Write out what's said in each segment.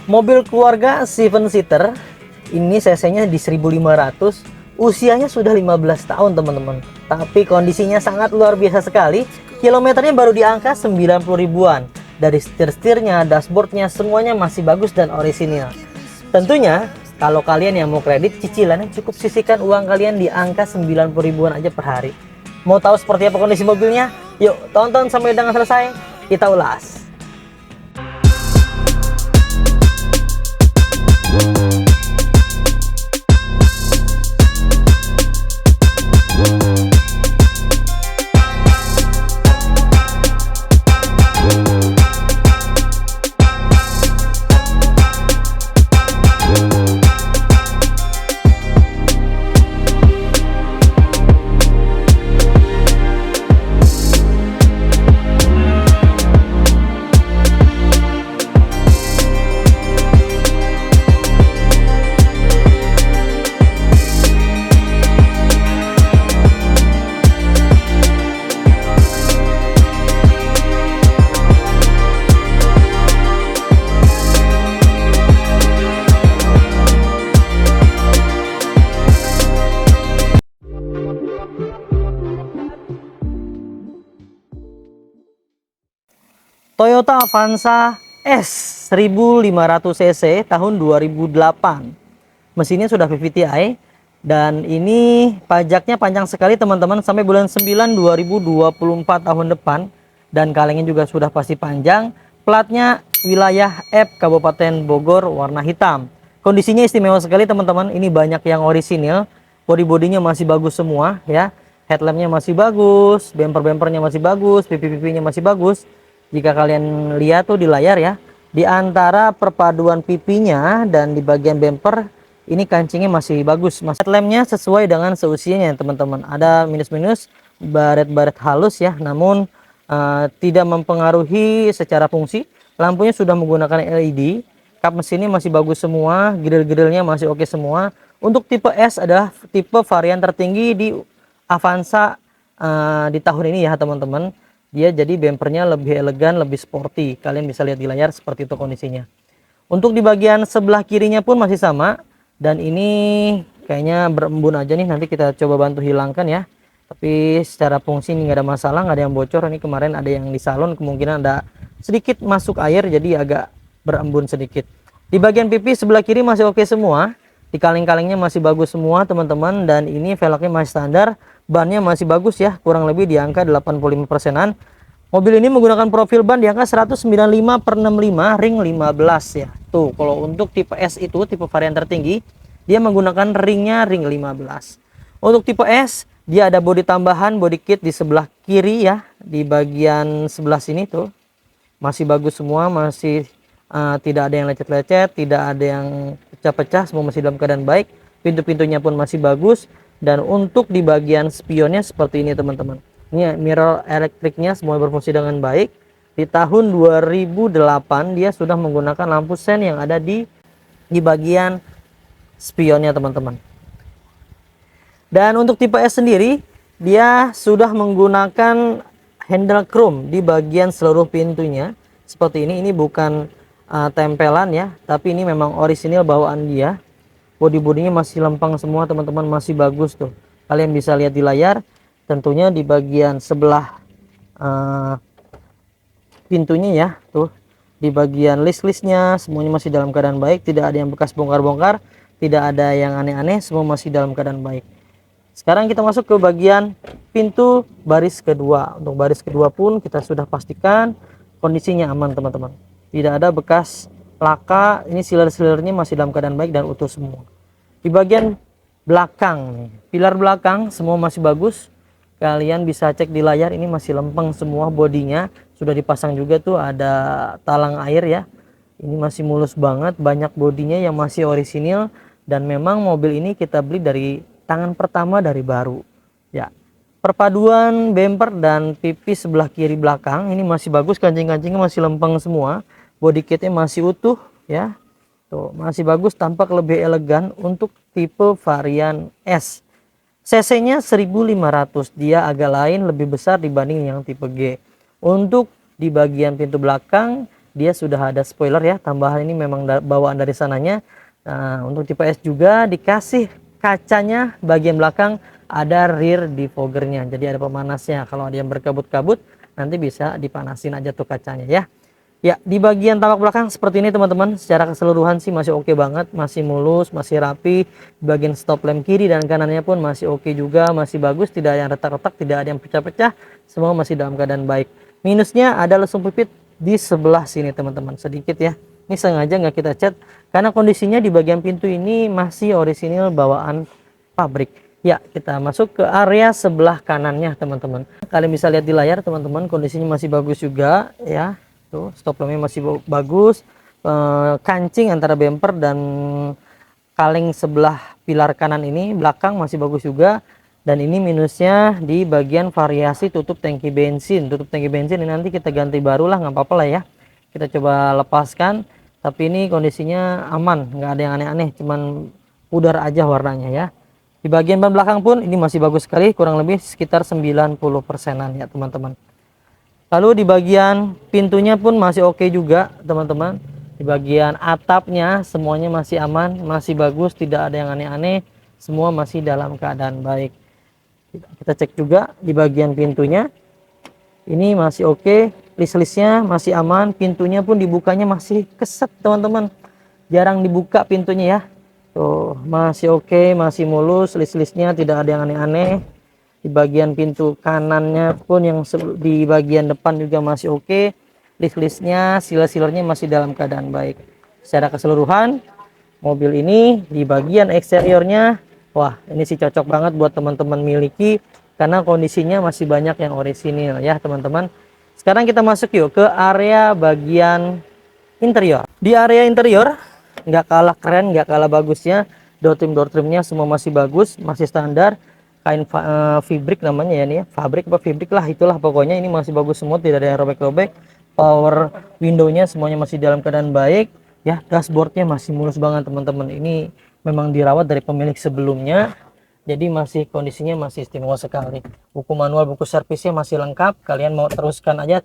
Mobil keluarga 7 seater ini cc-nya di 1500, usianya sudah 15 tahun teman-teman. Tapi kondisinya sangat luar biasa sekali. Kilometernya baru di angka 90 ribuan. Dari setir-setirnya, dashboardnya semuanya masih bagus dan orisinil. Tentunya kalau kalian yang mau kredit cicilannya cukup sisihkan uang kalian di angka 90 ribuan aja per hari. Mau tahu seperti apa kondisi mobilnya? Yuk tonton sampai dengan selesai, kita ulas. Toyota Avanza S 1500 cc tahun 2008. Mesinnya sudah VVT-i dan ini pajaknya panjang sekali teman-teman, sampai bulan 9 2024 tahun depan, dan kalengnya juga sudah pasti panjang. Platnya wilayah F Kabupaten Bogor, warna hitam. Kondisinya istimewa sekali teman-teman, ini banyak yang orisinil. Bodi-bodinya masih bagus semua ya. Headlampnya masih bagus, bumper-bumpernya masih bagus, pipi-pipinya masih bagus. Jika kalian lihat tuh di layar ya, di antara perpaduan pipinya dan di bagian bumper ini kancingnya masih bagus. Headlampnya sesuai dengan seusianya teman-teman. Ada minus-minus, baret-baret halus ya, namun tidak mempengaruhi secara fungsi. Lampunya sudah menggunakan LED. Kap mesinnya masih bagus semua, grill-grillnya masih oke semua. Untuk tipe S adalah tipe varian tertinggi di Avanza di tahun ini ya teman-teman. Dia jadi bumpernya lebih elegan, lebih sporty. Kalian bisa lihat di layar seperti itu kondisinya. Untuk di bagian sebelah kirinya pun masih sama. Dan ini kayaknya berembun aja nih. Nanti kita coba bantu hilangkan ya. Tapi secara fungsi ini nggak ada masalah, nggak ada yang bocor. Ini kemarin ada yang di salon, kemungkinan ada sedikit masuk air, jadi agak berembun sedikit. Di bagian pipi sebelah kiri masih oke semua. Di kaleng-kalengnya masih bagus semua teman-teman. Dan ini velgnya masih standar. Bannya masih bagus ya, kurang lebih di angka 85%-an. Mobil ini menggunakan profil ban di angka 195/65 ring 15 ya. Tuh, kalau untuk tipe S itu, tipe varian tertinggi, dia menggunakan ringnya ring 15. Untuk tipe S, dia ada bodi tambahan, body kit di sebelah kiri ya, di bagian sebelah sini tuh. Masih bagus semua, masih tidak ada yang lecet-lecet, tidak ada yang pecah-pecah, semua masih dalam keadaan baik. Pintu-pintunya pun masih bagus. Dan untuk di bagian spionnya seperti ini teman-teman. Ini mirror elektriknya semua berfungsi dengan baik. Di tahun 2008 dia sudah menggunakan lampu sen yang ada di bagian spionnya teman-teman. Dan untuk tipe S sendiri, dia sudah menggunakan handle chrome di bagian seluruh pintunya. Seperti ini bukan tempelan ya, tapi ini memang orisinil bawaan dia. Bodi-bodinya masih lempang semua teman-teman, masih bagus tuh. Kalian bisa lihat di layar. Tentunya di bagian sebelah pintunya ya, tuh di bagian list-listnya semuanya masih dalam keadaan baik. Tidak ada yang bekas bongkar-bongkar, tidak ada yang aneh-aneh, semua masih dalam keadaan baik. Sekarang kita masuk ke bagian pintu baris kedua. Untuk baris kedua pun kita sudah pastikan kondisinya aman teman-teman. Tidak ada bekas laka, ini sealer-sealernya masih dalam keadaan baik dan utuh semua. Di bagian belakang nih, pilar belakang semua masih bagus. Kalian bisa cek di layar, ini masih lempeng semua bodinya. Sudah dipasang juga tuh ada talang air ya. Ini masih mulus banget, banyak bodinya yang masih orisinil. Dan memang mobil ini kita beli dari tangan pertama dari baru ya. Perpaduan bumper dan pipi sebelah kiri belakang ini masih bagus, kancing-kancingnya masih lempeng semua. Body kitnya masih utuh ya. Tuh, masih bagus, tampak lebih elegan untuk tipe varian S. CC-nya 1500, dia agak lain, lebih besar dibanding yang tipe G. Untuk di bagian pintu belakang dia sudah ada spoiler ya, tambahan ini memang bawaan dari sananya. Nah, untuk tipe S juga dikasih kacanya bagian belakang ada rear defoggernya, jadi ada pemanasnya. Kalau ada yang berkabut-kabut nanti bisa dipanasin aja tuh kacanya ya. Ya, di bagian tampak belakang seperti ini teman-teman. Secara keseluruhan sih masih oke banget, masih mulus, masih rapi. Bagian stop lamp kiri dan kanannya pun masih oke juga, masih bagus, tidak ada yang retak-retak, tidak ada yang pecah-pecah, semua masih dalam keadaan baik. Minusnya ada lesung pipit di sebelah sini teman-teman, sedikit ya. Ini sengaja nggak kita cat karena kondisinya di bagian pintu ini masih orisinil bawaan pabrik. Ya, kita masuk ke area sebelah kanannya teman-teman. Kalian bisa lihat di layar teman-teman, kondisinya masih bagus juga ya. Tuh, stop lampnya masih bagus. Kancing antara bumper dan kaleng sebelah pilar kanan ini belakang masih bagus juga. Dan ini minusnya di bagian variasi tutup tangki bensin. Tutup tangki bensin ini nanti kita ganti baru lah, nggak apa-apa lah ya. Kita coba lepaskan. Tapi ini kondisinya aman, nggak ada yang aneh-aneh, cuman pudar aja warnanya ya. Di bagian ban belakang pun ini masih bagus sekali, kurang lebih sekitar 90%-an ya teman-teman. Lalu di bagian pintunya pun masih oke juga teman-teman. Di bagian atapnya semuanya masih aman, masih bagus, tidak ada yang aneh-aneh, semua masih dalam keadaan baik. Kita cek juga di bagian pintunya, ini masih oke, list-listnya masih aman, pintunya pun dibukanya masih keset teman-teman, jarang dibuka pintunya ya. Tuh masih oke, masih mulus, list-listnya tidak ada yang aneh-aneh. Di bagian pintu kanannya pun yang di bagian depan juga masih oke. List-listnya, seal-sealernya masih dalam keadaan baik. Secara keseluruhan mobil ini di bagian eksteriornya, wah ini sih cocok banget buat teman-teman miliki karena kondisinya masih banyak yang orisinil ya teman-teman. Sekarang kita masuk yuk ke area bagian interior. Di area interior nggak kalah keren, nggak kalah bagusnya. Door trimnya semua masih bagus, masih standar. Kain fabrik namanya ya nih ya, fabrik lah, itulah pokoknya ini masih bagus semua, tidak ada yang robek-robek. Power windownya semuanya masih dalam keadaan baik ya. Dashboardnya masih mulus banget teman-teman, ini memang dirawat dari pemilik sebelumnya, jadi masih kondisinya masih istimewa sekali. Buku manual, buku servisnya masih lengkap. Kalian mau terusin aja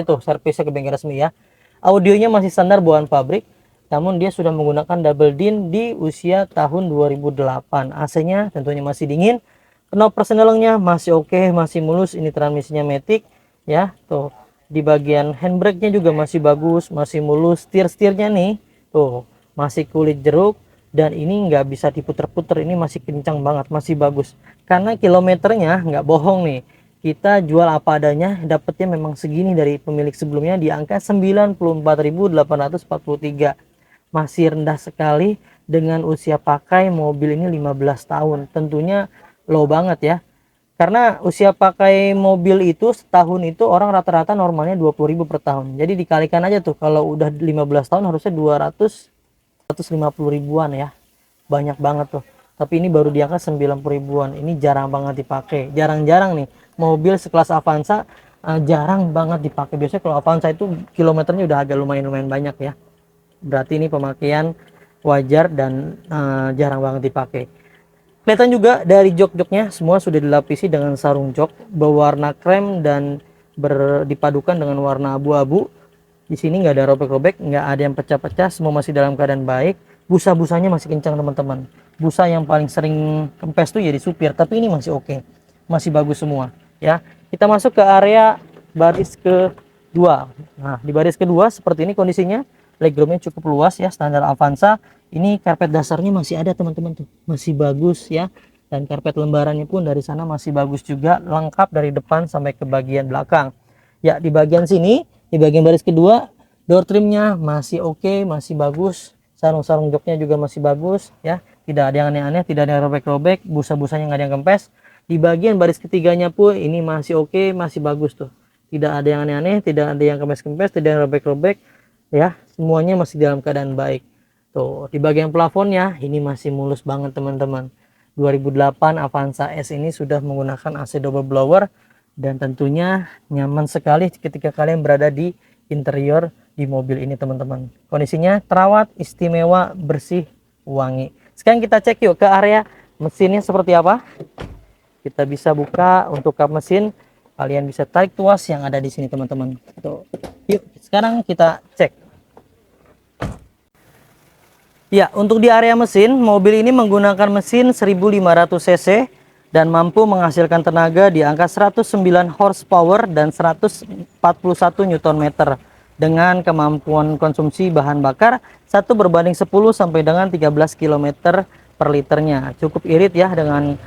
tuh servisnya ke bengkel resmi ya. Audionya masih standar bawaan pabrik, namun dia sudah menggunakan double din di usia tahun 2008. AC-nya tentunya masih dingin. Knop persenelengnya masih oke, masih mulus. Ini transmisinya matic ya. Tuh di bagian handbrake-nya juga masih bagus, masih mulus. Setir-setirnya nih tuh masih kulit jeruk, dan ini nggak bisa diputer-puter, ini masih kencang banget, masih bagus. Karena kilometernya nggak bohong nih, kita jual apa adanya, dapetnya memang segini dari pemilik sebelumnya di angka 94.843. Masih rendah sekali dengan usia pakai mobil ini 15 tahun. Tentunya low banget ya, karena usia pakai mobil itu setahun itu orang rata-rata normalnya 20.000 per tahun. Jadi dikalikan aja tuh, kalau udah 15 tahun harusnya 150 ribuan ya, banyak banget tuh. Tapi ini baru di angka 90 ribuan, ini jarang banget dipakai. Jarang-jarang nih mobil sekelas Avanza, jarang banget dipakai. Biasanya kalau Avanza itu kilometernya udah agak lumayan banyak ya, berarti ini pemakaian wajar dan jarang banget dipakai. Kelihatan juga dari jok-joknya semua sudah dilapisi dengan sarung jok berwarna krem dan dipadukan dengan warna abu-abu. Di sini nggak ada robek-robek, nggak ada yang pecah-pecah, semua masih dalam keadaan baik. Busa-busanya masih kencang teman-teman. Busa yang paling sering kempes tuh ya di supir, tapi ini masih oke, masih bagus semua ya. Kita masuk ke area baris kedua. Nah di baris kedua seperti ini kondisinya, legroomnya cukup luas ya, standar Avanza. Ini karpet dasarnya masih ada teman-teman tuh, masih bagus ya. Dan karpet lembarannya pun dari sana masih bagus juga, lengkap dari depan sampai ke bagian belakang. Ya di bagian sini, di bagian baris kedua, door trimnya masih oke, masih bagus. Sarung-sarung joknya juga masih bagus ya, tidak ada yang aneh-aneh, tidak ada yang robek-robek, busa-busanya nggak ada yang kempes. Di bagian baris ketiganya pun ini masih oke, masih bagus tuh, tidak ada yang aneh-aneh, tidak ada yang kempes-kempes, tidak ada yang robek-robek ya, semuanya masih dalam keadaan baik. Tuh di bagian plafonnya ini masih mulus banget teman-teman. 2008 Avanza S ini sudah menggunakan AC double blower, dan tentunya nyaman sekali ketika kalian berada di interior di mobil ini teman-teman. Kondisinya terawat, istimewa, bersih, wangi. Sekarang kita cek yuk ke area mesinnya seperti apa. Kita bisa buka untuk kap mesin. Kalian bisa tarik tuas yang ada di sini teman-teman. Tuh. Yuk, sekarang kita cek. Ya, untuk di area mesin, mobil ini menggunakan mesin 1500 cc dan mampu menghasilkan tenaga di angka 109 horsepower dan 141 Nm dengan kemampuan konsumsi bahan bakar 1:10 sampai dengan 13 km per liternya. Cukup irit ya dengan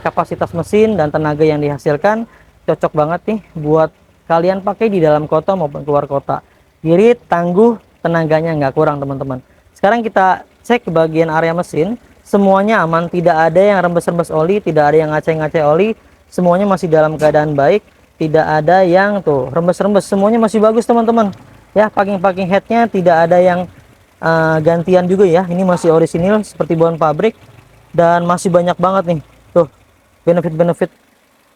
kapasitas mesin dan tenaga yang dihasilkan. Cocok banget nih buat kalian pakai di dalam kota maupun keluar kota. Irit, tangguh, tenaganya nggak kurang teman-teman. Sekarang kita cek ke bagian area mesin, semuanya aman, tidak ada yang rembes-rembes oli, tidak ada yang ngaceng-ngaceng oli, semuanya masih dalam keadaan baik, tidak ada yang tuh rembes-rembes, semuanya masih bagus teman-teman. Ya, packing headnya tidak ada yang gantian juga ya, ini masih orisinil seperti bawaan pabrik dan masih banyak banget nih tuh benefit-benefit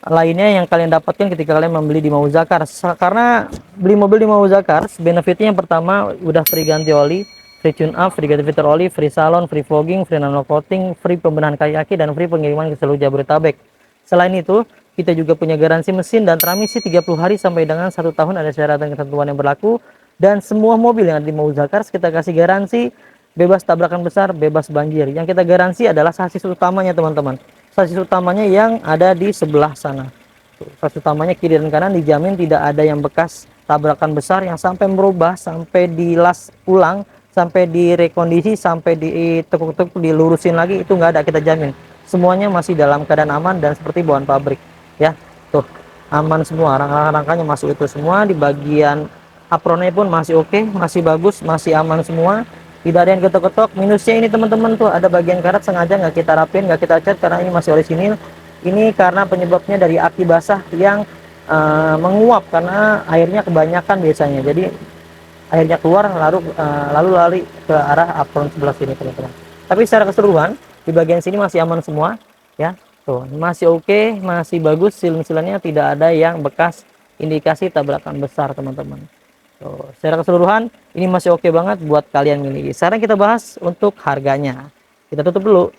lainnya yang kalian dapatkan ketika kalian membeli di Mauzakar. Karena beli mobil di Mauzakar, benefitnya yang pertama udah free ganti oli, free tune up, free ganti filter oli, free salon, free fogging, free nano coating, free pembenahan kaki dan free pengiriman ke seluruh Jabodetabek. Selain itu, kita juga punya garansi mesin dan transmisi 30 hari sampai dengan 1 tahun, ada syarat dan ketentuan yang berlaku. Dan semua mobil yang ada di Mauzakar kita kasih garansi bebas tabrakan besar, bebas banjir. Yang kita garansi adalah sasis utamanya teman-teman. Sasis utamanya yang ada di sebelah sana. Sasis utamanya kiri dan kanan dijamin tidak ada yang bekas tabrakan besar yang sampai merubah, sampai dilas ulang, sampai direkondisi, sampai ditekuk-tekuk, dilurusin lagi, itu nggak ada, kita jamin. Semuanya masih dalam keadaan aman dan seperti bawaan pabrik. Ya, tuh aman semua, rangka-rangkanya masuk itu semua. Di bagian apronnya pun masih oke, masih bagus, masih aman semua. Tidak ada yang ketok-ketok. Minusnya ini teman-teman tuh ada bagian karet sengaja nggak kita rapin, nggak kita cat karena ini masih orisinil. Ini karena penyebabnya dari aki basah yang menguap karena airnya kebanyakan biasanya. Jadi airnya keluar lalu lari ke arah apron sebelah sini teman-teman. Tapi secara keseluruhan di bagian sini masih aman semua ya. Tuh masih oke, masih bagus, silen-silennya tidak ada yang bekas indikasi tabrakan besar teman-teman. Secara keseluruhan ini masih oke banget buat kalian miliki. Sekarang kita bahas untuk harganya. Kita tutup dulu.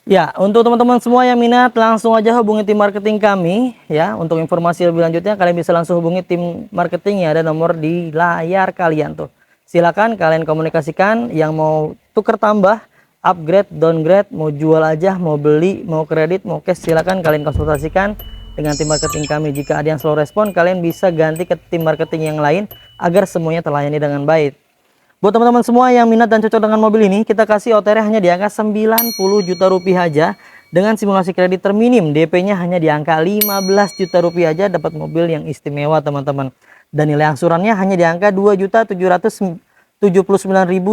Ya, untuk teman-teman semua yang minat langsung aja hubungi tim marketing kami ya. Untuk informasi lebih lanjutnya kalian bisa langsung hubungi tim marketing yang ada nomor di layar kalian tuh. Silakan kalian komunikasikan yang mau tuker tambah, upgrade, downgrade, mau jual aja, mau beli, mau kredit, mau cash, silakan kalian konsultasikan dengan tim marketing kami. Jika ada yang slow respon, kalian bisa ganti ke tim marketing yang lain agar semuanya terlayani dengan baik. Buat teman-teman semua yang minat dan cocok dengan mobil ini, kita kasih OTR hanya di angka 90 juta rupiah aja dengan simulasi kredit terminim. DP-nya hanya di angka 15 juta rupiah aja dapat mobil yang istimewa teman-teman. Dan nilai angsurannya hanya di angka 2.779.000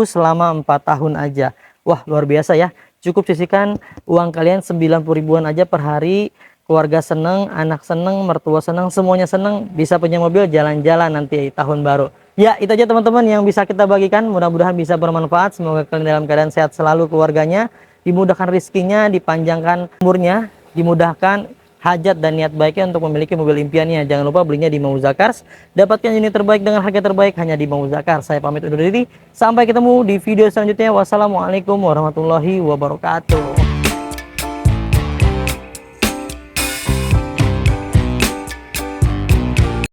selama 4 tahun aja. Wah, luar biasa ya. Cukup sisihkan uang kalian 90 ribuan aja per hari. Keluarga seneng, anak seneng, mertua seneng, semuanya seneng, bisa punya mobil jalan-jalan nanti tahun baru. Ya, itu aja teman-teman yang bisa kita bagikan. Mudah-mudahan bisa bermanfaat. Semoga kalian dalam keadaan sehat selalu keluarganya, dimudahkan rezekinya, dipanjangkan umurnya, dimudahkan hajat dan niat baiknya untuk memiliki mobil impiannya. Jangan lupa belinya di Mauzakars. Dapatkan unit terbaik dengan harga terbaik hanya di Mauzakars. Saya pamit undur diri. Sampai ketemu di video selanjutnya. Wassalamualaikum warahmatullahi wabarakatuh.